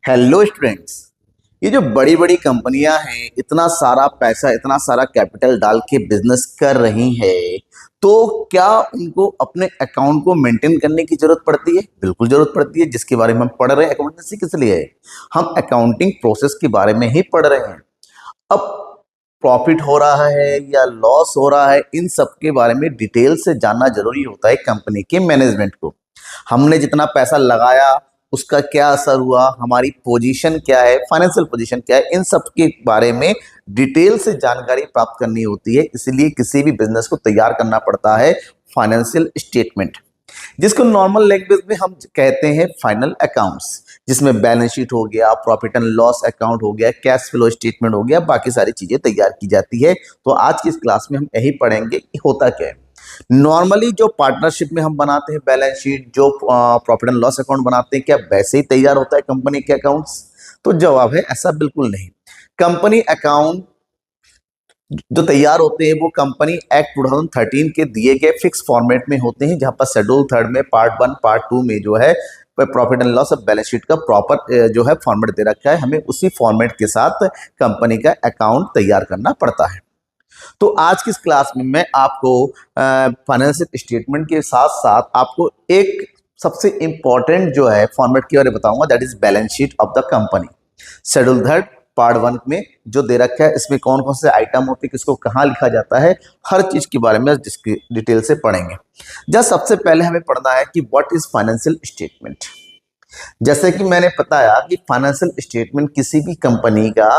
Hello students. ये जो बड़ी बड़ी कंपनियां हैं, इतना सारा पैसा, इतना सारा कैपिटल डाल के बिजनेस कर रही है, तो क्या उनको अपने अकाउंट को मेंटेन करने की जरूरत पड़ती है? बिल्कुल जरूरत पड़ती है। जिसके बारे में हम पढ़ रहे हैं, अकाउंटेंसी किस लिए है? हम अकाउंटिंग प्रोसेस के बारे में ही पढ़ रहे हैं। अब प्रॉफिट हो रहा है या लॉस हो रहा है, इन सब के बारे में डिटेल से जानना जरूरी होता है कंपनी के मैनेजमेंट को। हमने जितना पैसा लगाया उसका क्या असर हुआ, हमारी पोजीशन क्या है, फाइनेंशियल पोजीशन क्या है, इन सब के बारे में डिटेल से जानकारी प्राप्त करनी होती है। इसलिए किसी भी बिजनेस को तैयार करना पड़ता है फाइनेंशियल स्टेटमेंट, जिसको नॉर्मल लैंग्वेज में हम कहते हैं फाइनल अकाउंट्स, जिसमें बैलेंस शीट हो गया, प्रॉफिट एंड लॉस अकाउंट हो गया, कैश फ्लो स्टेटमेंट हो गया, बाकी सारी चीजें तैयार की जाती है। तो आज की इस क्लास में हम यही पढ़ेंगे कि होता क्या है। नॉर्मली जो पार्टनरशिप में हम बनाते हैं बैलेंस शीट, जो प्रॉफिट एंड लॉस अकाउंट बनाते हैं, क्या वैसे ही तैयार होता है कंपनी के अकाउंट्स? तो जवाब है ऐसा बिल्कुल नहीं। कंपनी अकाउंट जो तैयार होते हैं वो कंपनी एक्ट 2013 के दिए गए फिक्स फॉर्मेट में होते हैं, जहां पर शेड्यूल 3 में पार्ट 1 पार्ट 2 में जो है profit and loss of balance sheet का प्रॉपर जो है फॉर्मेट दे रखा है। हमें उसी फॉर्मेट के साथ कंपनी का अकाउंट तैयार करना पड़ता है। तो आज की इस क्लास में मैं आपको फाइनेंशियल स्टेटमेंट के साथ साथ आपको एक सबसे इंपॉर्टेंट जो है फॉर्मेट के बारे में बताऊंगा, that is balance sheet of the company. Schedule 3 part 1 में जो दे रखा है, इसमें कौन कौन से आइटम होते हैं, किसको कहाँ लिखा जाता है, हर चीज के बारे में जिसकी डिटेल से पढ़ेंगे। जब सबसे पहले हमें पढ़ना है कि व्हाट इज फाइनेंशियल स्टेटमेंट। जैसे कि मैंने बताया कि फाइनेंशियल स्टेटमेंट किसी भी कंपनी का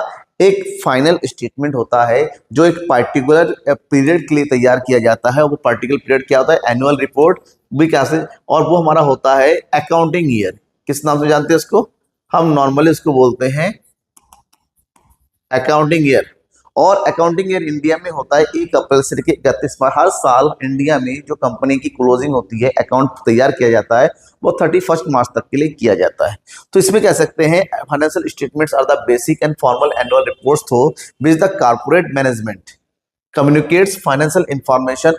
एक फाइनल स्टेटमेंट होता है, जो एक पार्टिकुलर पीरियड के लिए तैयार किया जाता है। वो पार्टिकुलर पीरियड क्या होता है? एनुअल रिपोर्ट भी कैसे, और वो हमारा होता है अकाउंटिंग ईयर। किस नाम से जानते हैं उसको? हम नॉर्मली उसको बोलते हैं अकाउंटिंग ईयर। और अकाउंटिंग ईयर इंडिया में होता है 1 अप्रैल से लेकर 31 मार्च। हर साल इंडिया में जो कंपनी की क्लोजिंग होती है, अकाउंट तैयार किया जाता है, वो 31 मार्च तक के लिए किया जाता है। तो इसमें कह सकते हैं financial statements are the basic and formal annual reports through which the corporate management communicates financial information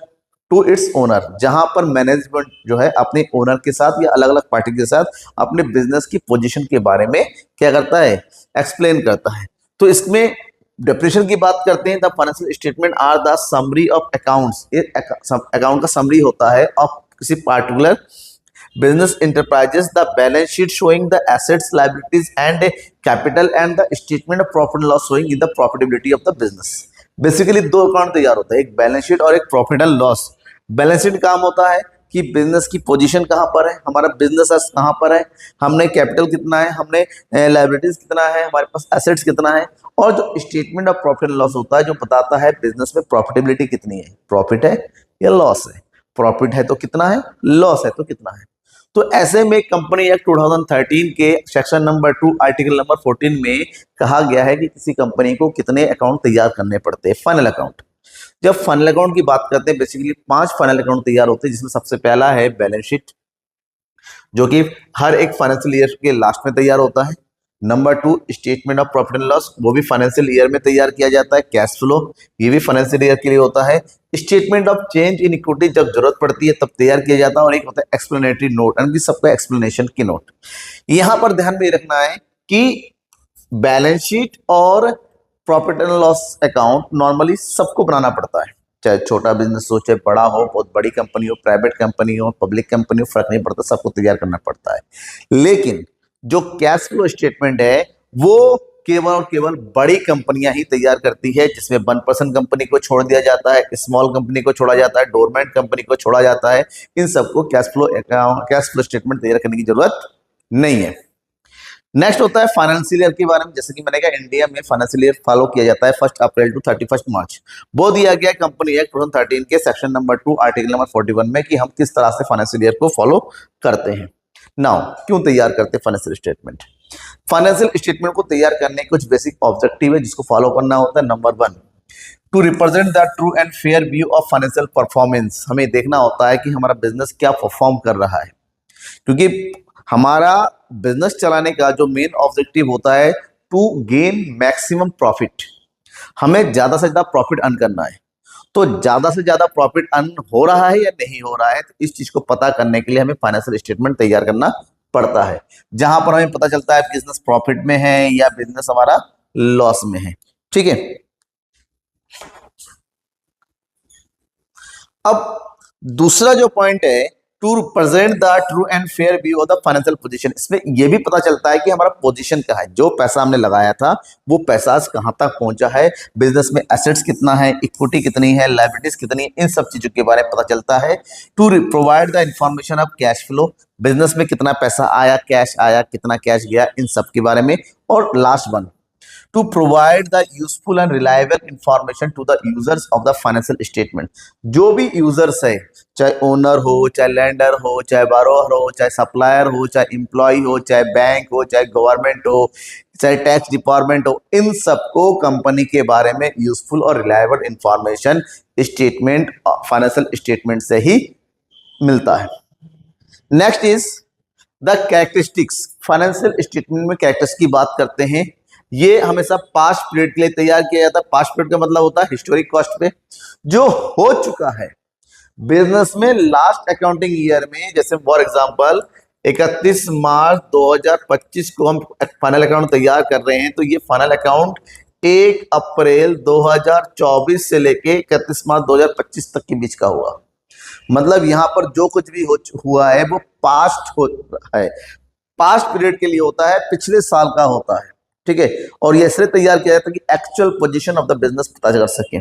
to its owner. जहां पर मैनेजमेंट जो है अपने ओनर के साथ या अलग अलग पार्टी के साथ अपने बिजनेस की पोजीशन के बारे में क्या करता है? एक्सप्लेन करता है। तो इसमें डेफिनेशन की बात करते हैं, the financial statement are the summary of accounts. Account का समरी होता है ऑफ किसी particular business enterprises, the balance sheet showing the assets liabilities and capital and the statement of profit and loss showing the profitability of the business. Basically 2 account तैयार होता है, एक balance sheet और एक profit and loss. Balance sheet काम होता है कि बिजनेस की पोजीशन कहाँ पर है, हमारा बिजनेस कहाँ पर है, हमने कैपिटल कितना है, हमने लायबिलिटीज कितना है, हमारे पास एसेट्स कितना है। और जो statement of profit and loss होता है, जो बताता है बिजनेस में प्रॉफिटेबिलिटी कितनी है, प्रॉफिट है या लॉस है, प्रॉफिट है तो कितना है, लॉस है तो कितना है। तो ऐसे में कंपनी एक्ट 2013 के सेक्शन नंबर 2 आर्टिकल नंबर 14 में कहा गया है कि किसी कंपनी को कितने अकाउंट तैयार करने पड़ते हैं, फाइनल अकाउंट। जब फाइनल अकाउंट की बात करते हैं, बेसिकली 5 फाइनल अकाउंट तैयार होते हैं, जिसमें सबसे पहला है बैलेंस शीट, जो कि हर एक फाइनेंशियल ईयर के लास्ट में तैयार होता है। Number 2 statement of profit and loss, वो भी फाइनेंशियल ईयर में तैयार किया जाता है। कैश फ्लो, ये भी फाइनेंशियल ईयर के लिए होता है। Statement of change in equity जब जरूरत पड़ती है तब तैयार किया जाता है। और एक होता है एक्सप्लेनेटरी नोट, यानी कि सबका एक्सप्लेनेशन की नोट। यहाँ पर ध्यान में रखना है कि बैलेंस शीट और profit and loss account normally सबको बनाना पड़ता है, चाहे छोटा बिजनेस हो, चाहे बड़ा हो, बहुत बड़ी कंपनी हो, प्राइवेट कंपनी हो, पब्लिक कंपनी हो, फर्क नहीं पड़ता, सबको तैयार करना पड़ता है। लेकिन जो कैश फ्लो स्टेटमेंट है वो केवल और केवल बड़ी कंपनियां ही तैयार करती है, जिसमें 1% कंपनी को छोड़ दिया जाता है, स्मॉल कंपनी को छोड़ा जाता है, डोरमेंट कंपनी को छोड़ा जाता है। इन सबको कैश फ्लो स्टेटमेंट तैयार करने की जरूरत नहीं है। नेक्स्ट होता है फाइनेंशियल ईयर के बारे में। जैसे कि मैंने कहा, इंडिया में फाइनेंशियल ईयर फॉलो किया जाता है 1 अप्रैल टू 31 मार्च। वो दिया गया कंपनी एक्ट 2013 के सेक्शन नंबर 2 आर्टिकल नंबर 41 में कि हम किस तरह से फाइनेंशियल ईयर को फॉलो करते हैं। नाउ क्यों तैयार करते हैं फाइनेंशियल स्टेटमेंट? फाइनेंशियल स्टेटमेंट को तैयार करने के कुछ बेसिक ऑब्जेक्टिव है जिसको फॉलो करना होता है। Number 1, to represent the true and fair view of financial performance. हमें देखना होता है कि हमारा बिजनेस क्या परफॉर्म कर रहा है, क्योंकि हमारा बिजनेस चलाने का जो मेन ऑब्जेक्टिव होता है टू गेन मैक्सिमम प्रॉफिट। हमें ज्यादा से ज्यादा प्रॉफिट अर्न करना है। तो ज्यादा से ज्यादा प्रॉफिट अर्न हो रहा है या नहीं हो रहा है, तो इस चीज को पता करने के लिए हमें फाइनेंशियल स्टेटमेंट तैयार करना पड़ता है, जहां पर हमें पता चलता है बिजनेस प्रॉफिट में है या बिजनेस हमारा लॉस में है। ठीक है, अब दूसरा जो पॉइंट है, to present the true and fair view of the financial position, इसमें यह भी पता चलता है कि हमारा पोजीशन क्या है, जो पैसा हमने लगाया था वो पैसा आज कहां तक पहुंचा है, बिजनेस में एसेट्स कितना है, इक्विटी कितनी है, लायबिलिटीज कितनी है, इन सब चीजों के बारे में पता चलता है। To provide the information of cash flow, business में कितना पैसा आया, कैश आया, कितना कैश गया, इन सब के बारे में। और last one, to provide the useful and reliable information to the users of the financial statement, जो भी यूजर्स है, चाहे ओनर हो, चाहे लैंडर हो, चाहे बारोअर हो, चाहे सप्लायर हो, चाहे एम्प्लॉय हो, चाहे बैंक हो, चाहे गवर्नमेंट हो, चाहे टैक्स डिपार्टमेंट हो, इन सबको कंपनी के बारे में यूजफुल और reliable information statement, financial statement से ही मिलता है। Next is the characteristics, financial statement में कैरेक्टर्स की बात करते हैं। ये हमेशा पास्ट पीरियड के लिए तैयार किया जाता है। पास्ट पीरियड का मतलब होता है हिस्टोरिक कॉस्ट पे, जो हो चुका है बिजनेस में लास्ट अकाउंटिंग ईयर में। जैसे फॉर एग्जांपल 31 मार्च 2025 को हम फाइनल अकाउंट तैयार कर रहे हैं, तो ये फाइनल अकाउंट 1 अप्रैल 2024 से लेके 31 मार्च 2025 तक के बीच का हुआ। मतलब यहाँ पर जो कुछ भी हुआ है वो पास्ट है, पास्ट पीरियड के लिए होता है, पिछले साल का होता है। ठीक है, और ये इसलिए तैयार किया जाता है कि actual position of the business पता कर सके।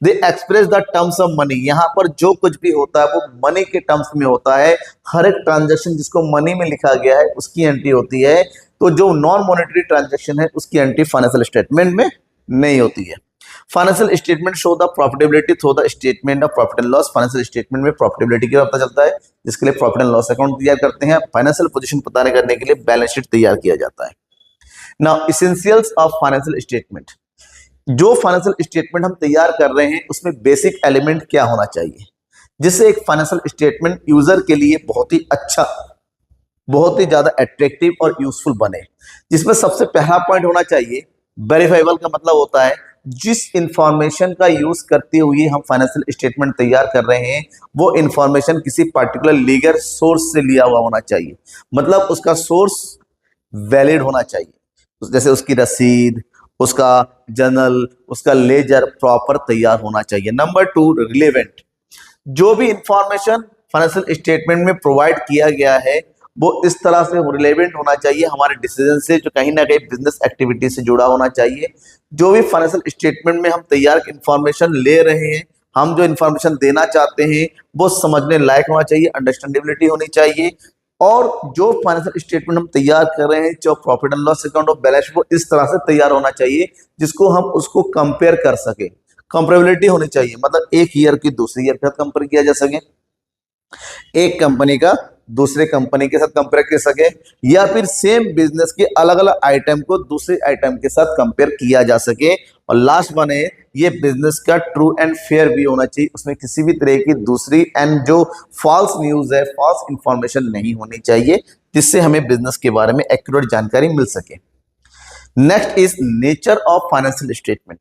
They express the terms of money, यहाँ पर जो कुछ भी होता है वो मनी के टर्म्स में होता है। हर एक ट्रांजैक्शन जिसको मनी में लिखा गया है उसकी एंट्री होती है, तो जो नॉन मॉनेटरी ट्रांजैक्शन है उसकी एंट्री फाइनेंशियल स्टेटमेंट में नहीं होती है। Financial statement show the profitability through the statement of profit and loss, financial statement में प्रॉफिटेबिलिटी का पता चलता है, जिसके लिए प्रॉफिट एंड लॉस अकाउंट तैयार करते हैं। फाइनेंशियल पोजीशन पता करने के लिए बैलेंस शीट तैयार किया जाता है। Now essentials of financial statement, जो फाइनेंशियल स्टेटमेंट हम तैयार कर रहे हैं उसमें बेसिक एलिमेंट क्या होना चाहिए, जिससे एक फाइनेंशियल स्टेटमेंट यूजर के लिए बहुत ही अच्छा, बहुत ही ज्यादा अट्रैक्टिव और यूजफुल बने। जिसमें सबसे पहला पॉइंट होना चाहिए वेरीफाइबल, का मतलब होता है जिस इंफॉर्मेशन का यूज करते हुए हम फाइनेंशियल स्टेटमेंट तैयार कर रहे हैं वो इंफॉर्मेशन किसी पर्टिकुलर लीगल सोर्स से लिया हुआ होना चाहिए, मतलब उसका सोर्स वैलिड होना चाहिए। जैसे उसकी रसीद, उसका जर्नल, उसका लेजर प्रॉपर तैयार होना चाहिए। नंबर 2, रिलेवेंट, जो भी इंफॉर्मेशन फाइनेंशियल स्टेटमेंट में प्रोवाइड किया गया है वो इस तरह से रिलेवेंट होना चाहिए हमारे डिसीजन से, जो कहीं ना कहीं बिजनेस एक्टिविटी से जुड़ा होना चाहिए। जो भी फाइनेंशियल स्टेटमेंट में हम तैयार इंफॉर्मेशन ले रहे हैं, हम जो इंफॉर्मेशन देना चाहते हैं वो समझने लायक होना चाहिए, अंडरस्टैंडेबिलिटी होनी चाहिए। और जो फाइनेंशियल स्टेटमेंट हम तैयार कर रहे हैं, जो प्रॉफिट एंड लॉस अकाउंट और बैलेंस शीट, वो इस तरह से तैयार होना चाहिए जिसको हम उसको कंपेयर कर सके। कंपेरेबिलिटी होनी चाहिए, मतलब एक ईयर की दूसरी ईयर के साथ कंपेयर किया जा सके, एक कंपनी का दूसरे कंपनी के साथ कंपेयर कर सके, या फिर सेम बिजनेस के अलग अलग आइटम को दूसरे आइटम के साथ कंपेयर किया जा सके। और लास्ट वन है, ये बिजनेस का ट्रू एंड फेयर भी होना चाहिए, उसमें किसी भी तरह की दूसरी एंड जो फॉल्स न्यूज है, फॉल्स इंफॉर्मेशन नहीं होनी चाहिए, जिससे हमें बिजनेस के बारे में एक्यूरेट जानकारी मिल सके। Next is nature of financial statement.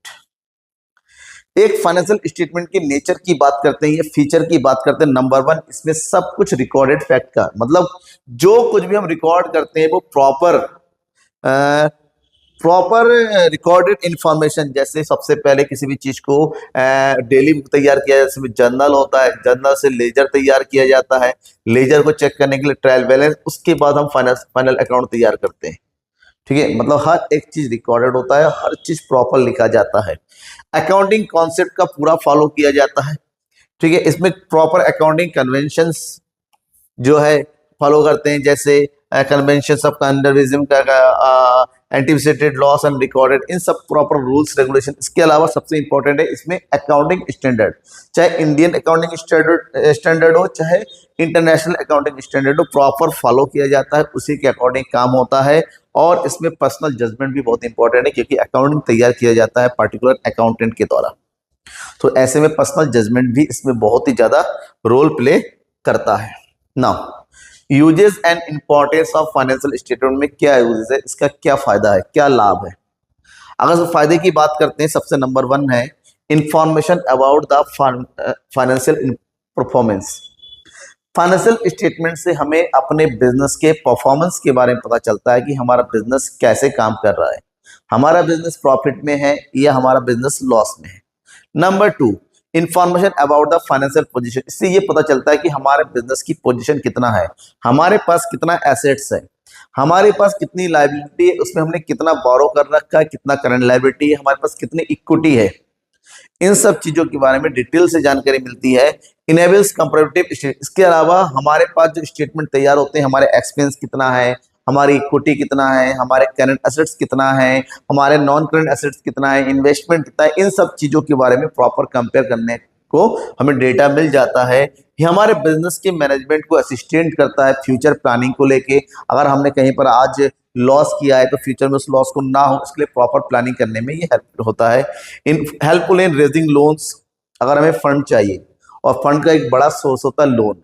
एक फाइनेंशियल स्टेटमेंट के नेचर की बात करते हैं, ये फीचर की बात करते हैं। नंबर 1, इसमें सब कुछ रिकॉर्डेड फैक्ट का, मतलब जो कुछ भी हम रिकॉर्ड करते हैं वो प्रॉपर रिकॉर्डेड इंफॉर्मेशन। जैसे सबसे पहले किसी भी चीज को डेली बुक तैयार किया जाता है, जर्नल होता है, जर्नल से लेजर तैयार किया जाता है, लेजर को चेक करने के लिए ट्रायल बैलेंस, उसके बाद हम फाइनल अकाउंट तैयार करते हैं। ठीक है, मतलब हर एक चीज रिकॉर्डेड होता है, हर चीज प्रॉपर लिखा जाता है, अकाउंटिंग कॉन्सेप्ट का पूरा फॉलो किया जाता है। ठीक है, इसमें प्रॉपर अकाउंटिंग कन्वेंशंस जो है फॉलो करते हैं, जैसे कन्वेंशन ऑफ कंजर्वेटिज्म का, एंटीसिपेटेड लॉस एंड रिकॉर्डेड, इन सब प्रॉपर रूल्स रेगुलेशन। इसके अलावा सबसे इंपॉर्टेंट है इसमें अकाउंटिंग स्टैंडर्ड, चाहे इंडियन अकाउंटिंग स्टैंडर्ड हो चाहे इंटरनेशनल अकाउंटिंग स्टैंडर्ड हो, प्रॉपर फॉलो किया जाता है, उसी के अकॉर्डिंग काम होता है। और इसमें पर्सनल जजमेंट भी बहुत इंपॉर्टेंट है, क्योंकि अकाउंटिंग तैयार किया जाता है पर्टिकुलर अकाउंटेंट के द्वारा, तो ऐसे में पर्सनल जजमेंट भी इसमें बहुत ही ज्यादा रोल प्ले करता है। Now uses and importance of financial statement में क्या यूजेस है, इसका क्या फायदा है, क्या लाभ है। अगर फायदे की बात करते हैं, सबसे नंबर 1 है information about the financial performance. Financial statement से हमें अपने बिजनेस के परफॉर्मेंस के बारे में पता चलता है कि हमारा बिजनेस कैसे काम कर रहा है, हमारा बिजनेस प्रॉफिट में है या हमारा बिजनेस लॉस में है। Number 2, information about the financial position, इससे ये पता चलता है कि हमारे बिजनेस की पोजीशन कितना है, हमारे पास कितना एसेट्स है, हमारे पास कितनी लायबिलिटी है, उसमें हमने कितना बोरो कर रखा है, कितना करंट लायबिलिटी है, हमारे पास कितनी इक्विटी है। इन सब चीजों के बारे में डिटेल से जानकारी मिलती है। इनेबल्स कंपैरेटिव, इसके अलावा हमारे पास जो स्टेटमेंट तैयार होते हैं, हमारे एक्सपेंस कितना है, हमारी इक्विटी कितना है, हमारे करंट एसेट्स कितना है, हमारे नॉन करंट एसेट्स कितना है, इन्वेस्टमेंट कितना है, इन सब चीजों के बारे में प्रॉपर कंपेयर करने को हमें डेटा मिल जाता है। ये हमारे बिजनेस के मैनेजमेंट को असिस्टेंट करता है फ्यूचर प्लानिंग को लेके। अगर हमने कहीं पर आज लॉस किया है तो फ्यूचर में उस लॉस को ना हो, इसके लिए प्रॉपर प्लानिंग करने में ये हेल्प होता है। इन हेल्पफुल इन रेजिंग लोन्स, अगर हमें फंड चाहिए और फंड का एक बड़ा सोर्स होता है लोन,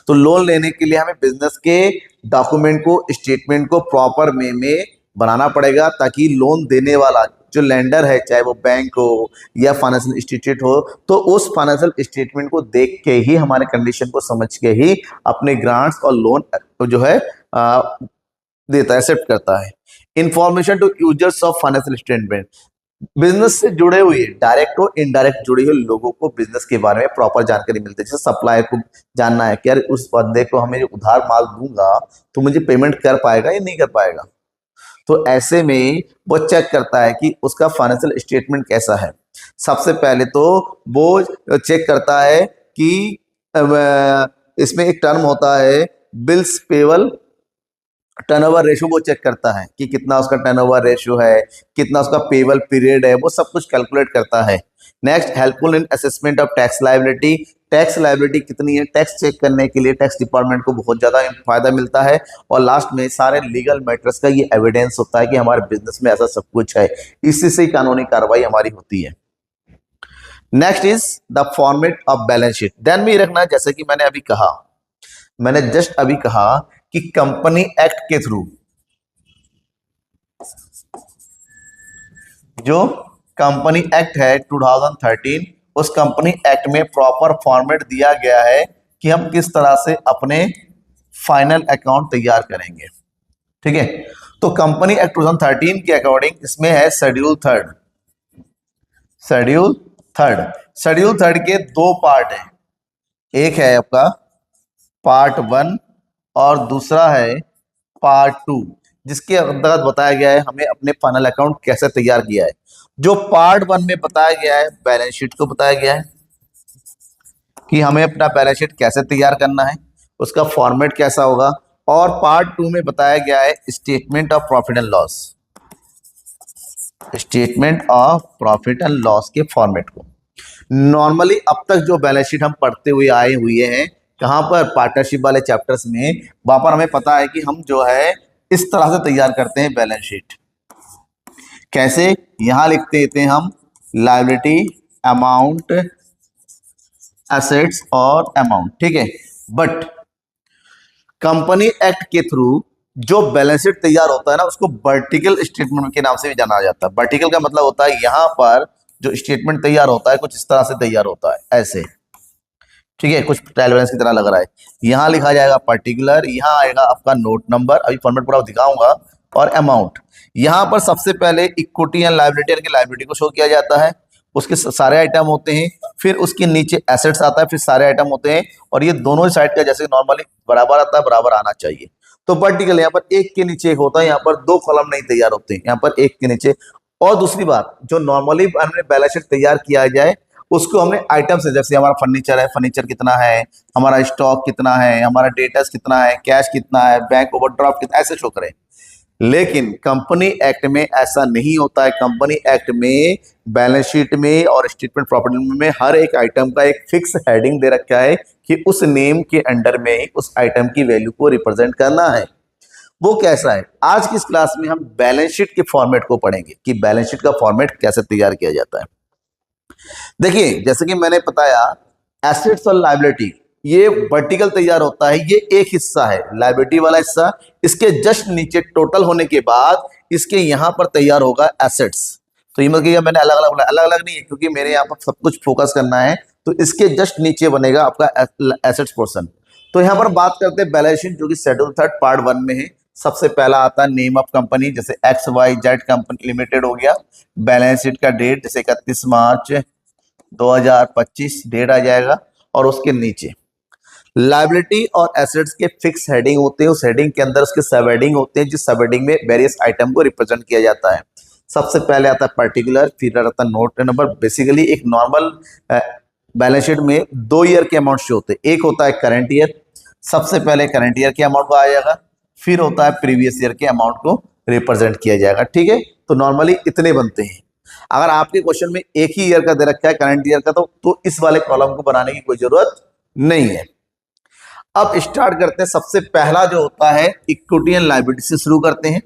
तो लोन लेने के लिए हमें बिजनेस के डॉक्यूमेंट को, स्टेटमेंट को प्रॉपर वे में बनाना पड़ेगा, ताकि लोन देने वाला जो लेंडर है, चाहे वो बैंक हो या फाइनेंशियल इंस्टीट्यूट हो, तो उस फाइनेंशियल स्टेटमेंट को देख के ही, हमारे कंडीशन को समझ के ही अपने ग्रांट्स और लोन जो है देता है, एक्सेप्ट करता है। Information to users of financial statement, business से जुड़े हुए डायरेक्ट और इनडायरेक्ट जुड़े हुए लोगों को बिजनेस के बारे में प्रॉपर जानकारी मिलती है। जैसे सप्लायर को जानना है कि यार उस बंदे को हमें जो उधार माल दूंगा तो मुझे पेमेंट कर पाएगा या नहीं कर पाएगा, तो ऐसे में वो चेक करता है कि उसका फाइनेंशियल स्टेटमेंट कैसा है। सबसे पहले तो वो चेक करता है कि इसमें एक टर्म होता है बिल्स पेबल टर्नओवर रेशियो, वो चेक करता है कि कितना उसका टर्नओवर रेशियो है, कितना उसका पेबल पीरियड है, वो सब कुछ कैलकुलेट करता है। Next, helpful in assessment of tax liability, tax liability कितनी है, टैक्स चेक करने के लिए टैक्स डिपार्टमेंट को बहुत ज्यादा फायदा मिलता है। और लास्ट में सारे लीगल मैटर्स का ये एविडेंस होता है कि हमारे बिजनेस में ऐसा सब कुछ है, इसी से कानूनी कार्रवाई हमारी होती है। Next is the format of balance sheet. ध्यान में रखना, जैसे कि मैंने जस्ट अभी कहा कि कंपनी एक्ट के थ्रू, जो कंपनी एक्ट है 2013, उस कंपनी एक्ट में प्रॉपर फॉर्मेट दिया गया है कि हम किस तरह से अपने फाइनल अकाउंट तैयार करेंगे। ठीक है, तो कंपनी एक्ट 2013 के अकॉर्डिंग इसमें है शेड्यूल थर्ड। शेड्यूल थर्ड के दो पार्ट हैं, एक है आपका पार्ट 1 और दूसरा है पार्ट 2, जिसके अंतर्गत बताया गया है हमें अपने फाइनल अकाउंट कैसे तैयार किया है। जो पार्ट 1 में बताया गया है, बैलेंस शीट को बताया गया है कि हमें अपना बैलेंस शीट कैसे तैयार करना है, उसका फॉर्मेट कैसा होगा। और पार्ट 2 में बताया गया है statement of profit and loss, statement of profit and loss के फॉर्मेट को। नॉर्मली अब तक जो बैलेंस शीट हम पढ़ते हुए आए हुए हैं, कहां पर, पार्टनरशिप वाले चैप्टर्स में, वहां पर हमें पता है कि हम जो है इस तरह से तैयार करते हैं बैलेंस शीट। कैसे, यहां लिखते थे हम लायबिलिटी, अमाउंट, एसेट्स और अमाउंट। ठीक है, बट कंपनी एक्ट के थ्रू जो बैलेंस शीट तैयार होता है ना, उसको वर्टिकल स्टेटमेंट के नाम से भी जाना जाता है। वर्टिकल का मतलब होता है यहां पर जो स्टेटमेंट तैयार होता है कुछ इस तरह से तैयार होता है, ऐसे। ठीक है, कुछ ट्रायल बैलेंस की तरह लग रहा है। यहां लिखा जाएगा पर्टिकुलर, यहां आएगा आपका नोट नंबर, अभी फॉर्मेट पूरा दिखाऊंगा, और अमाउंट। यहां पर सबसे पहले इक्विटी एंड लायबिलिटी, यानी लायबिलिटी को शो किया जाता है, उसके सारे आइटम होते हैं। फिर उसके नीचे एसेट्स आता है, फिर सारे आइटम होते हैं, और ये दोनों साइड का जैसे नॉर्मली बराबर आता है, बराबर आना चाहिए। तो वर्टिकल यहाँ पर एक के नीचे एक होता है, यहाँ पर दो कॉलम नहीं तैयार होते हैं, यहाँ पर एक के नीचे। और दूसरी बात, जो नॉर्मली हमने बैलेंस शीट तैयार किया जाए उसको हमने आइटम से, जैसे हमारा फर्नीचर है, फर्नीचर कितना है, हमारा स्टॉक कितना है, हमारा डेटर्स कितना है, कैश कितना है, बैंक ओवरड्राफ्ट कितना, ऐसे शो करें। लेकिन कंपनी एक्ट में ऐसा नहीं होता है। कंपनी एक्ट में बैलेंस शीट में और स्टेटमेंट प्रॉफिट में हर एक आइटम का एक फिक्स हेडिंग दे रखा है कि उस नेम के अंडर में ही उस आइटम की वैल्यू को रिप्रेजेंट करना है। वो कैसा है, आज की इस क्लास में हम बैलेंस शीट के फॉर्मेट को पढ़ेंगे कि बैलेंस शीट का फॉर्मेट कैसे तैयार किया जाता है। देखिए, जैसे कि मैंने बताया, एसेट्स और लायबिलिटी ये वर्टिकल तैयार होता है, ये एक हिस्सा है लायबिलिटी वाला हिस्सा। इसके जस्ट नीचे टोटल होने के बाद इसके यहां पर तैयार होगा एसेट्स। तो ये मतलब मैंने अलग अलग नहीं है, क्योंकि मेरे यहाँ पर सब कुछ फोकस करना है, तो इसके जस्ट नीचे बनेगा आपका एसेट्स पोर्शन। तो यहाँ पर बात करते हैं बैलेंस शीट, जो कि शेड्यूल 3 पार्ट 1 में है। सबसे पहला आता है नेम ऑफ कंपनी, जैसे XYZ कंपनी लिमिटेड हो गया। बैलेंस शीट का डेट जैसे 31 मार्च 2025 डेट आ जाएगा। और उसके नीचे लायबिलिटी और एसेट्स के फिक्स हेडिंग होते हैं, उस हेडिंग के अंदर उसके सब हेडिंग होते हैं, जिस सब हेडिंग में वेरियस आइटम को रिप्रेजेंट किया जाता है। सबसे पहले आता है पर्टिकुलर, फिर आता है नोट नंबर। बेसिकली एक नॉर्मल बैलेंस शीट में 2 ईयर के अमाउंट शो होते हैं। एक होता है करंट ईयर, सबसे पहले करंट ईयर के अमाउंट को आ जाएगा, फिर होता है प्रीवियस ईयर के अमाउंट को रिप्रेजेंट किया जाएगा। ठीक है, तो नॉर्मली इतने बनते हैं। अगर आपके क्वेश्चन में एक ही ईयर का दे रखा है करंट ईयर का, तो इस वाले कॉलम को बनाने की कोई जरूरत नहीं है। अब स्टार्ट करते हैं। सबसे पहला जो होता है इक्विटी एंड लायबिलिटी से शुरू करते हैं।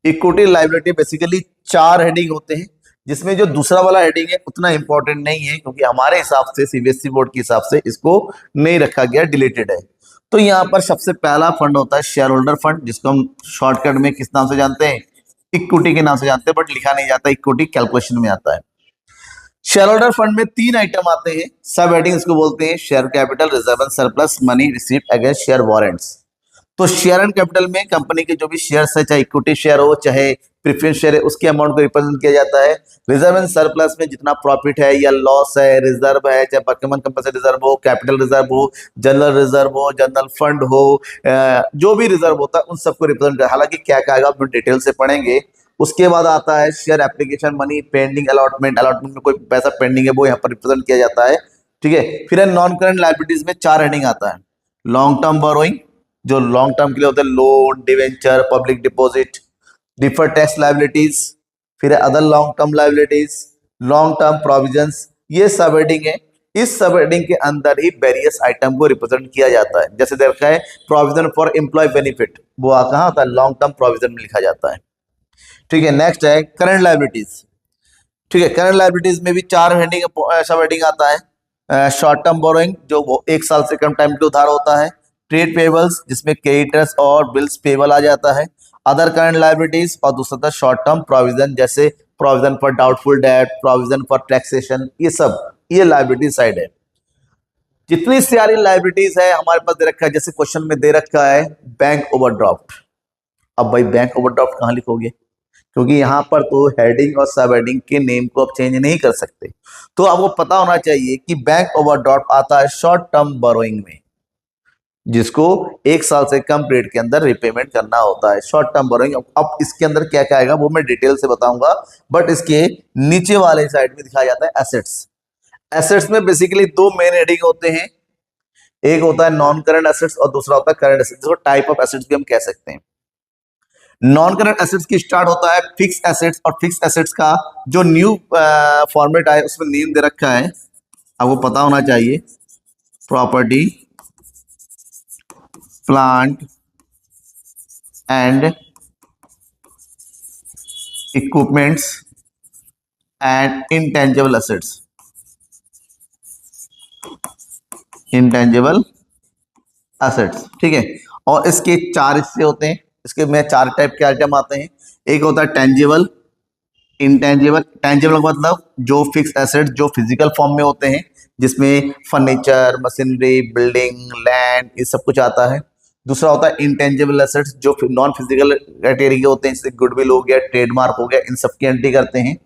इक्विटी लायबिलिटी बेसिकली 4 हेडिंग होते हैं, जिसमें जो दूसरा वाला हेडिंग है उतना इंपॉर्टेंट नहीं है, क्योंकि हमारे हिसाब से सीबीएसई बोर्ड के हिसाब से इसको नहीं रखा गया, डिलीटेड है। तो यहाँ पर सबसे पहला फंड होता है शेयर होल्डर फंड, जिसको हम शॉर्टकट में किस नाम से जानते हैं, इक्विटी के नाम से जानते हैं, बट लिखा नहीं जाता, इक्विटी कैलकुलेशन में आता है। शेयर होल्डर फंड में 3 आइटम आते हैं, सब हेडिंग इसको बोलते हैं share capital, reserve and surplus, money received against share warrants. तो शेयर एंड कैपिटल में कंपनी के जो भी शेयर्स है, चाहे इक्विटी शेयर हो चाहे प्रेफरेंस शेयर है, उसके अमाउंट को रिप्रेजेंट किया जाता है। रिजर्व एंड सरप्लस में जितना प्रॉफिट है या लॉस है, रिजर्व है, चाहे वर्कमैन कंपल्सरी रिजर्व हो, कैपिटल रिजर्व हो, जनरल रिजर्व हो, जनरल फंड हो, जो भी रिजर्व होता है उन सबको रिप्रेजेंट कर। हालांकि क्या क्या आएगा आप डिटेल से पढ़ेंगे। उसके बाद आता है share application, money pending, allotment. Allotment में कोई पैसा पेंडिंग है वो यहाँ पर रिप्रेजेंट किया जाता है। ठीक है, फिर नॉन करंट लायबिलिटीज में 4 हेडिंग आता है। लॉन्ग टर्म बोरोइंग, जो लॉन्ग टर्म के लिए होता है, loan, debenture, public deposit, deferred tax liabilities, फिर other long term liabilities, long term provisions, ये सब हेडिंग है। इस सब हेडिंग के अंदर ही वेरियस आइटम को रिप्रेजेंट किया जाता है। जैसे देखा है प्रोविजन फॉर एम्प्लॉय बेनिफिट, वो कहाँ होता है, लॉन्ग टर्म प्रोविजन में लिखा जाता है। ठीक है, नेक्स्ट है करंट लायबिलिटीज। ठीक है, करंट लायबिलिटीज में भी 4 हेडिंग सब हेडिंग आता है। शॉर्ट टर्म बोरोइंग, जो वो 1 साल से कम टाइम के उधार होता है। ट्रेड पेबल्स, जिसमें क्रेडिटर्स और बिल्स पेबल आ जाता है। अदर करंट लायबिलिटीज, और दूसरा था शॉर्ट टर्म प्रोविजन, जैसे provision for doubtful debt, provision for taxation, ये सब ये लायबिलिटी साइड है। जितनी सारी लायबिलिटीज है हमारे पास दे रखा है, जैसे क्वेश्चन में दे रखा है बैंक ओवरड्राफ्ट। अब भाई बैंक ओवरड्राफ्ट कहाँ लिखोगे, क्योंकि यहाँ पर तो हेडिंग और सब हेडिंग के नेम को आप चेंज नहीं कर सकते। तो आपको पता होना चाहिए कि बैंक ओवरड्राफ्ट आता है शॉर्ट टर्म बोरोइंग में, जिसको 1 साल से कम पीरियड के अंदर रिपेमेंट करना होता है, शॉर्ट टर्म बोरोइंग। अब इसके अंदर क्या क्या आएगा वो मैं डिटेल से बताऊंगा, बट इसके नीचे वाले साइड में दिखाया जाता है एसेट्स। एसेट्स में बेसिकली 2 मेन हेडिंग होते हैं, एक होता है नॉन करंट एसेट्स और दूसरा होता है करंट एसेट्स, जिसको टाइप ऑफ एसेट्स भी हम कह सकते हैं। नॉन करंट एसेट्स की स्टार्ट होता है फिक्स एसेट्स, और फिक्स एसेट्स का जो न्यू फॉर्मेट आया उसमें नेम दे रखा है, आपको पता होना चाहिए, property, plant and equipments and intangible assets. Intangible assets, ठीक है। और इसके 4 हिस्से होते हैं, इसके में 4 टाइप के आइटम आते हैं। एक होता है टेंजिबल, इंटेंजिबल। टेंजिबल का मतलब जो फिक्स एसेट जो फिजिकल फॉर्म में होते हैं, जिसमें फर्नीचर, मशीनरी, बिल्डिंग, लैंड, ये सब कुछ आता है। दूसरा होता है इंटेंजिबल एसेट्स, जो नॉन फिजिकल कैटेगरी के होते हैं, जैसे गुडविल हो गया, ट्रेडमार्क हो गया, इन सब की एंट्री करते हैं।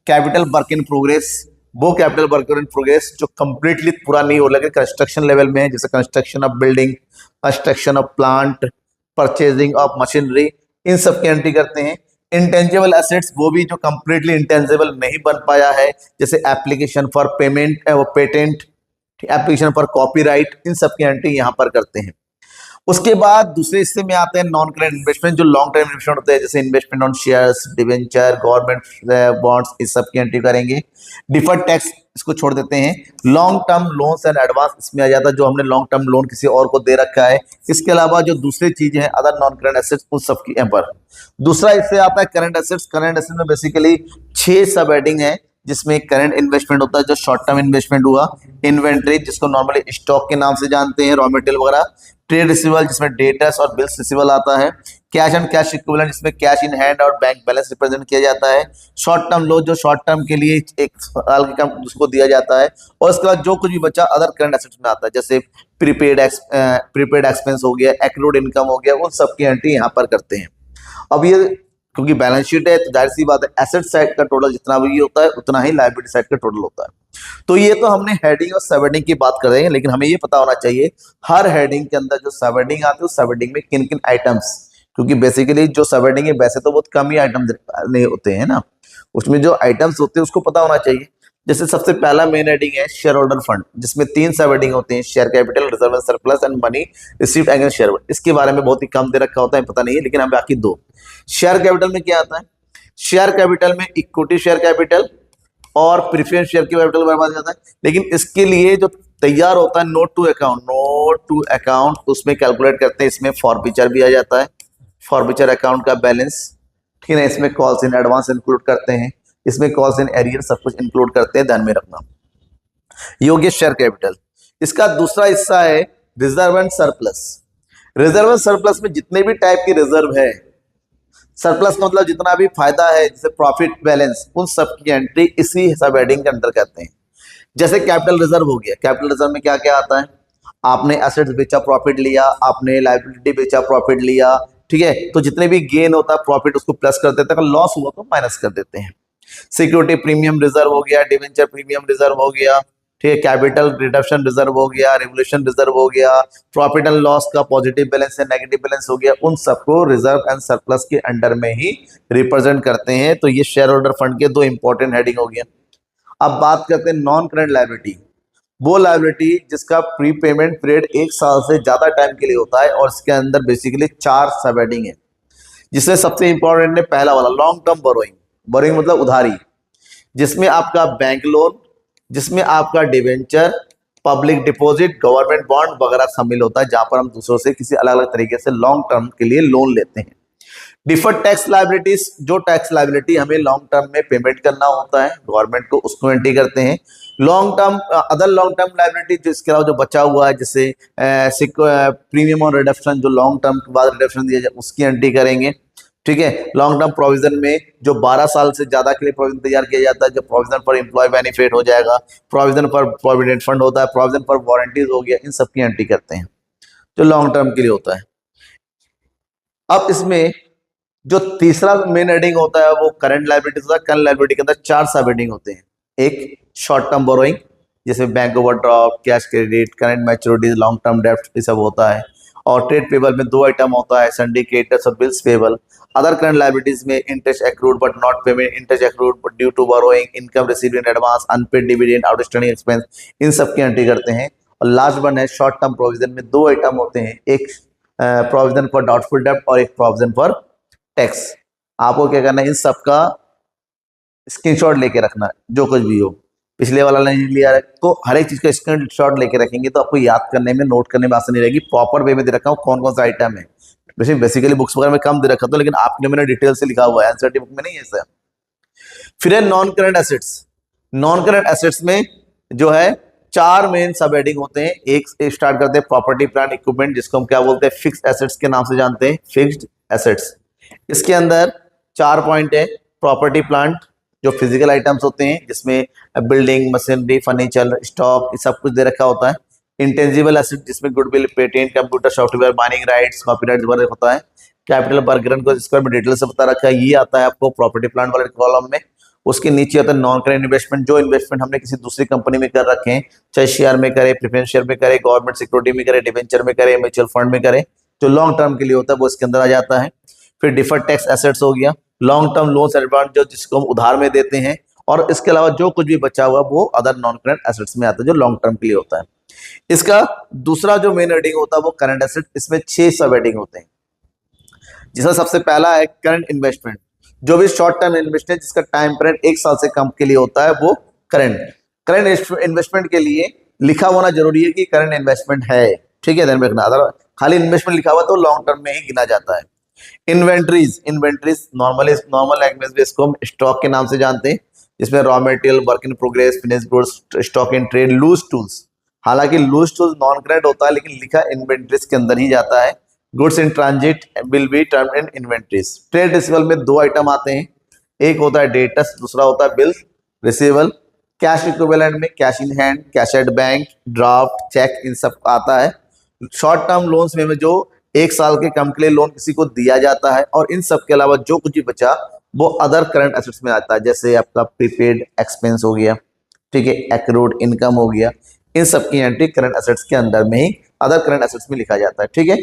कैपिटल वर्क इन प्रोग्रेस, वो कैपिटल वर्क इन प्रोग्रेस जो कंप्लीटली पूरा नहीं हो, लेकिन कंस्ट्रक्शन लेवल में है, जैसे construction of building, construction of plant, purchasing of machinery, इन सब की एंट्री करते हैं। इंटेंजिबल एसेट्स वो भी जो कंप्लीटली इंटेंजिबल नहीं बन पाया है, जैसे एप्लीकेशन फॉर पेमेंट, वो पेटेंट, एप्लीकेशन फॉर कॉपीराइट, इन सब की एंट्री यहाँ पर करते हैं। उसके बाद दूसरे हिस्से में आते हैं नॉन करंट इन्वेस्टमेंट, जो लॉन्ग टर्म इन्वेस्टमेंट होते हैं, जैसे investment on shares, debenture, government bonds, इस सब की एंट्री करेंगे। डिफर्ड टैक्स इसको छोड़ देते हैं। Long term loans and advance इसमें आ जाता है, जो हमने लॉन्ग टर्म लोन किसी और को दे रखा है। इसके अलावा जो दूसरी चीजें हैं अदर नॉन करंट एसेट्स, उस सब की यहाँ पर। दूसरा इससे आता है करंट एसेट्स। करंट एसेट्स में बेसिकली 6 सब हेडिंग है, जिसमें करंट इन्वेस्टमेंट होता है, जो शॉर्ट टर्म इन्वेस्टमेंट हुआ। इन्वेंट्री, जिसको नॉर्मली स्टॉक के नाम से जानते हैं, रॉ मटेरियल वगैरह। ट्रेड रिसीवेबल जिसमें डेटर्स और बिल्स रिसीवेबल आता है, कैश एंड कैश इक्विवेलेंट जिसमें कैश इन हैंड और बैंक बैलेंस रिप्रेजेंट किया जाता है, शॉर्ट टर्म लोन जो शॉर्ट टर्म के लिए एक साल के कम उसको दिया जाता है, और उसके बाद जो कुछ भी बचा अदर करंट एसेट्स में आता है, जैसे प्रीपेड एक्सपेंस हो गया, एक्रूड इनकम हो गया, उन सब की एंट्री यहाँ पर करते हैं। अब ये क्योंकि बैलेंस शीट है तो जाहिर सी बात है एसेट साइड का टोटल जितना भी होता है उतना ही लायबिलिटी साइड का टोटल होता है। तो ये तो हमने हेडिंग और सब हेडिंग की बात कर रहे हैं, लेकिन हमें ये पता होना चाहिए हर हेडिंग के अंदर जो सब हेडिंग आती है उस सब हेडिंग में किन किन आइटम्स, क्योंकि बेसिकली जो सब हेडिंग है वैसे तो बहुत कम ही आइटम नहीं होते हैं ना, उसमें जो आइटम्स होते हैं उसको पता होना चाहिए। जैसे सबसे पहला मेन हेडिंग है शेयर होल्डर फंड, जिसमें 3 सब हेडिंग होते हैं, share capital, reserve and surplus and money received against share. इसके बारे में बहुत ही कम दे रखा होता है, पता नहीं है, लेकिन हम बाकी दो। शेयर कैपिटल में क्या आता है, शेयर कैपिटल में इक्विटी शेयर कैपिटल और प्रेफरेंस शेयर कैपिटल बराबर जाता है, लेकिन इसके लिए जो तैयार होता है नोट टू अकाउंट उसमें कैलकुलेट करते हैं, इसमें फॉरफीचर भी आ जाता है, फॉरफीचर अकाउंट का बैलेंस, ठीक है, इसमें कॉल्स इन एडवांस इंक्लूड करते हैं, इसमें कॉल्स इन एरियर सब कुछ इंक्लूड करते हैं, ध्यान में रखना। योग्य शेयर कैपिटल, इसका दूसरा हिस्सा है reserve and surplus. Reserve and surplus में जितने भी टाइप की रिजर्व है, सरप्लस का मतलब जितना भी फायदा है, जैसे प्रॉफिट बैलेंस, उन सब की एंट्री इसी सब हेडिंग के अंदर करते हैं। जैसे कैपिटल रिजर्व हो गया, कैपिटल रिजर्व में क्या क्या आता है, आपने एसेट्स बेचा प्रॉफिट लिया, आपने लायबिलिटी बेचा प्रॉफिट लिया, ठीक है, तो जितने भी गेन होता है प्रॉफिट उसको प्लस कर देते हैं, अगर लॉस हुआ तो माइनस कर देते हैं। सिक्योरिटी प्रीमियम रिजर्व हो गया, डिवेंचर प्रीमियम रिजर्व हो गया, ठीक है, कैपिटल रिडक्शन रिजर्व हो गया, रेवोल्यूशन रिजर्व हो गया, प्रॉफिट एंड लॉस का पॉजिटिव बैलेंस है, नेगेटिव बैलेंस हो गया, उन सबको रिजर्व एंड सरप्लस के अंडर में ही रिप्रेजेंट करते हैं। तो ये शेयर होल्डर फंड के दो इंपॉर्टेंट हेडिंग हो गया। अब बात करते हैं नॉन करंट लायबिलिटी, वो लायबिलिटी जिसका प्रीपेमेंट पीरियड 1 साल से ज्यादा टाइम के लिए होता है, और इसके अंदर बेसिकली 4 सब हेडिंग है, जिसमें सबसे इंपॉर्टेंट है पहला वाला लॉन्ग टर्म बोरोइंग। बोरोइंग मतलब उधारी, जिसमें आपका बैंक लोन, जिसमें आपका debenture, public deposit, government bond वगैरह शामिल होता है, जहां पर हम दूसरों से किसी अलग अलग तरीके से लॉन्ग टर्म के लिए लोन लेते हैं। डिफर्ड टैक्स लायबिलिटीज, जो टैक्स लायबिलिटी हमें लॉन्ग टर्म में पेमेंट करना होता है गवर्नमेंट को, उसको एंट्री करते हैं। Long term other long term liability, जो इसके अलावा जो बचा हुआ है, जैसे प्रीमियम और रिडक्शन, जो लॉन्ग टर्म के बाद रिडक्शन दिया जाए उसकी एंट्री करेंगे, ठीक है। लॉन्ग टर्म प्रोविजन में जो 12 साल से ज्यादा के लिए प्रोविजन तैयार किया जाता है, जो प्रोविजन पर एम्प्लॉय बेनिफिट हो जाएगा, प्रोविजन पर प्रोविडेंट फंड होता है, प्रोविजन पर वारंटीज हो गया, इन सब की एंट्री करते हैं जो लॉन्ग टर्म के लिए होता है। अब इसमें जो तीसरा मेन हेडिंग होता है वो करंट लायबिलिटी होता है। करंट लायबिलिटी के अंदर 4 सब हेडिंग होते हैं। एक शॉर्ट टर्म बोरोइंग, जिसमें bank overdraft, cash credit, current मैच्योरिटीज, long term डेब्ट, ये सब होता है। और ट्रेड पेबल में 2 आइटम होता है, सिंडिकेटर्स और bills payable. Other current liabilities में interest accrued but not payment, interest accrued but due to borrowing, income received in advance, unpaid dividend, outstanding expense, इन सब की एंट्री करते हैं। और लास्ट वन है शॉर्ट टर्म प्रोविजन में 2 आइटम होते हैं, एक प्रोविजन फॉर डाउटफुल डेब्ट और एक प्रोविजन फॉर टैक्स। आपको क्या करना है, इन सब का स्क्रीनशॉट लेके रखना, जो कुछ भी हो। पिछले वाला नहीं लिया है तो हर एक चीज का स्क्रीनशॉट लेके रखेंगे तो आपको याद करने में, नोट करने में आसानी रहेगी। प्रॉपर वे में दे रखा हूँ कौन कौन सा आइटम है। वैसे बेसिकली बुक्स वगैरह में कम दे रखा था, लेकिन आपके लिए मैंने डिटेल से लिखा हुआ है, एनसीईआरटी बुक में नहीं है ऐसा। फिर है non current assets. Non current assets में जो है 4 मेन सब हेडिंग होते हैं। एक स्टार्ट करते हैं प्रॉपर्टी प्लांट इक्विपमेंट, जिसको हम क्या बोलते हैं, फिक्स्ड एसेट्स के नाम से जानते हैं, फिक्स्ड एसेट्स। इसके अंदर 4 पॉइंट है। प्रॉपर्टी प्लांट जो फिजिकल आइटम्स होते हैं, जिसमें बिल्डिंग, मशीनरी, फर्नीचर, स्टॉक, सब कुछ दे रखा होता है। इंटेंजिबल एसेट, जिसमें goodwill, patent, computer software, mining rights, copyright वगैरह होता है। कैपिटल पर ग्रंथ को जिसका में डिटेल से बता रखा है, ये आता है आपको प्रॉपर्टी प्लांट वाले कॉलम में। उसके नीचे आता है नॉन करेंट इन्वेस्टमेंट, जो इन्वेस्टमेंट हमने किसी दूसरी कंपनी में कर रखे हैं, चाहे शेयर में करे, प्रेफरेंस शेयर में करे, गवर्नमेंट सिक्योरिटी में करे, डिवेंचर में करे, म्यूचुअल फंड में करे, जो लॉन्ग टर्म के लिए होता है वो इसके अंदर आ जाता है। फिर डिफर्ड टैक्स एसेट्स हो गया, लॉन्ग टर्म लोन्स एडवांस, जो जिसको हम उधार में देते हैं, और इसके अलावा जो कुछ भी बचा हुआ वो अदर नॉन करंट एसेट्स में आता है, जो लॉन्ग टर्म के लिए होता है। इसका दूसरा जो मेन हेडिंग होता है वो करंट एसेट। इसमें 6 सब हेडिंग होते हैं, जिसमें सबसे पहला है करंट इन्वेस्टमेंट, जो भी शॉर्ट टर्म इन्वेस्टमेंट जिसका टाइम पीरियड 1 साल से कम के लिए होता है वो करंट इन्वेस्टमेंट के लिए लिखा होना जरूरी है कि करंट इन्वेस्टमेंट है, ठीक है, ध्यान रखना। अगर खाली इन्वेस्टमेंट लिखा हुआ तो लॉन्ग टर्म में ही गिना जाता है। इन्वेंट्रीज नॉर्मल लैंग्वेज में इसको हम स्टॉक के नाम से जानते हैं, जिसमें raw material, work in progress, finished goods, stock in trade, loose tools, हालांकि लूज टू नॉन करेंट होता है लेकिन लिखा इन्वेंट्रीज के अंदर ही जाता है। Goods in transit will be termed in inventories. Trade receivable में दो आइटम आते हैं, एक होता है डेटर्स, दूसरा होता है बिल रिसीवेबल। कैश इक्विवेलेंट में cash in hand, cash at bank, draft, cheque, इन सब आता है। शॉर्ट टर्म लोन्स में जो एक साल के कम के लिए लोन किसी को दिया जाता है, और इन सब के अलावा जो कुछ भी बचा वो अदर करंट एसेट्स में आता है, जैसे आपका प्रीपेड एक्सपेंस हो गया, ठीक है, एक्रूड इनकम हो गया, इन सब की एंट्री करंट एसेट्स के अंदर में ही अदर करंट एसेट्स में लिखा जाता है, ठीक है।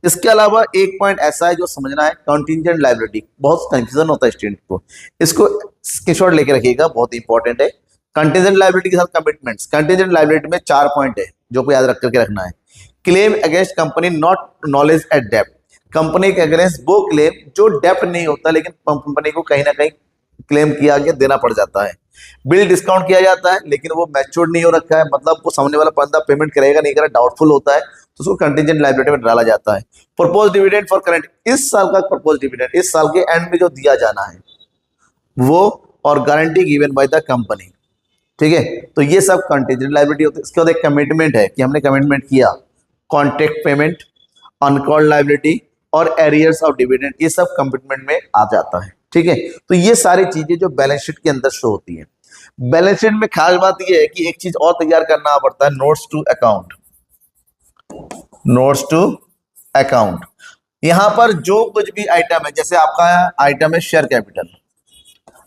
इसके अलावा एक पॉइंट ऐसा है जो समझना है, कंटीजेंट लायबिलिटी। बहुत कंफ्यूजन होता है स्टूडेंट को, इसको स्क्रीनशॉट लेके रखिएगा, बहुत इंपॉर्टेंट है। कंटीजेंट लायबिलिटी के साथ कमिटमेंट्स। कंटीजेंट लायबिलिटी में 4 पॉइंट है जो को याद रख करके रखना है। Claim against company not knowledge at डेप्ट। कंपनी के अगेंस्ट वो क्लेम जो डेप्ट नहीं होता लेकिन कंपनी को कहीं ना कहीं क्लेम किया गया देना पड़ जाता है। बिल डिस्काउंट किया जाता है लेकिन वो मैच्योर्ड नहीं हो रखा है, मतलब वो सामने वाला बंदा पेमेंट करेगा नहीं करेगा डाउटफुल होता है, तो उसको कंटीजेंट लायबिलिटी में डाला जाता है। प्रपोज डिविडेंड फॉर करंट, इस साल का प्रपोज डिविडेंड इस साल के एंड में जो दिया जाना है वो, और guarantee given by the company, ठीक है। तो ये सब कंटीजेंट लायबिलिटी होती है। इसके बाद एक कमिटमेंट है कि हमने कमिटमेंट किया, कॉन्ट्रैक्ट पेमेंट, अनकॉल्ड लायबिलिटी और एरियर्स ऑफ डिविडेंड, ये सब कमिटमेंट में आ जाता है, ठीक है। तो ये सारी चीजें जो बैलेंस शीट के अंदर शो होती है। बैलेंस शीट में खास बात ये है कि एक चीज और तैयार करना पड़ता है, notes to account. Notes to account, यहां पर जो कुछ भी आइटम है, जैसे आपका आइटम है शेयर कैपिटल।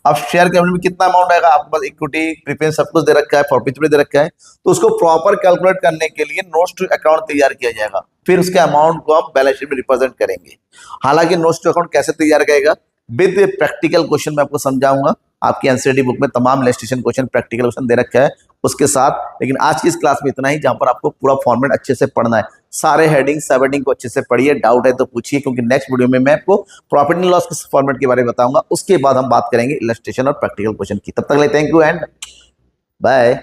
अब शेयर कैपिटल में कितना अमाउंट आएगा, आपके पास इक्विटी प्रीफरेंस सब कुछ दे रखा है, प्रॉफिट भी दे रखा है, तो उसको प्रॉपर कैलकुलेट करने के लिए नोट्स टू अकाउंट तैयार किया जाएगा, फिर उसके अमाउंट को हम बैलेंस शीट में रिप्रेजेंट करेंगे। हालांकि नोट्स टू अकाउंट कैसे तैयार करेगा, विद प्रैक्टिकल क्वेश्चन मैं आपको समझाऊंगा। आपकी एनसीईआरटी बुक में तमाम इलस्ट्रेशन क्वेश्चन, प्रैक्टिकल क्वेश्चन दे रखा है उसके साथ। लेकिन आज की इस क्लास में इतना ही, जहां पर आपको पूरा फॉर्मेट अच्छे से पढ़ना है, सारे हेडिंग सब हेडिंग को अच्छे से पढ़िए, डाउट है तो पूछिए, क्योंकि नेक्स्ट वीडियो में मैं आपको प्रॉफिट एंड लॉस के फॉर्मेट के बारे में बताऊंगा। उसके बाद हम बात करेंगे इलस्ट्रेशन और प्रैक्टिकल क्वेश्चन की। तब तक ले थैंक यू एंड बाय।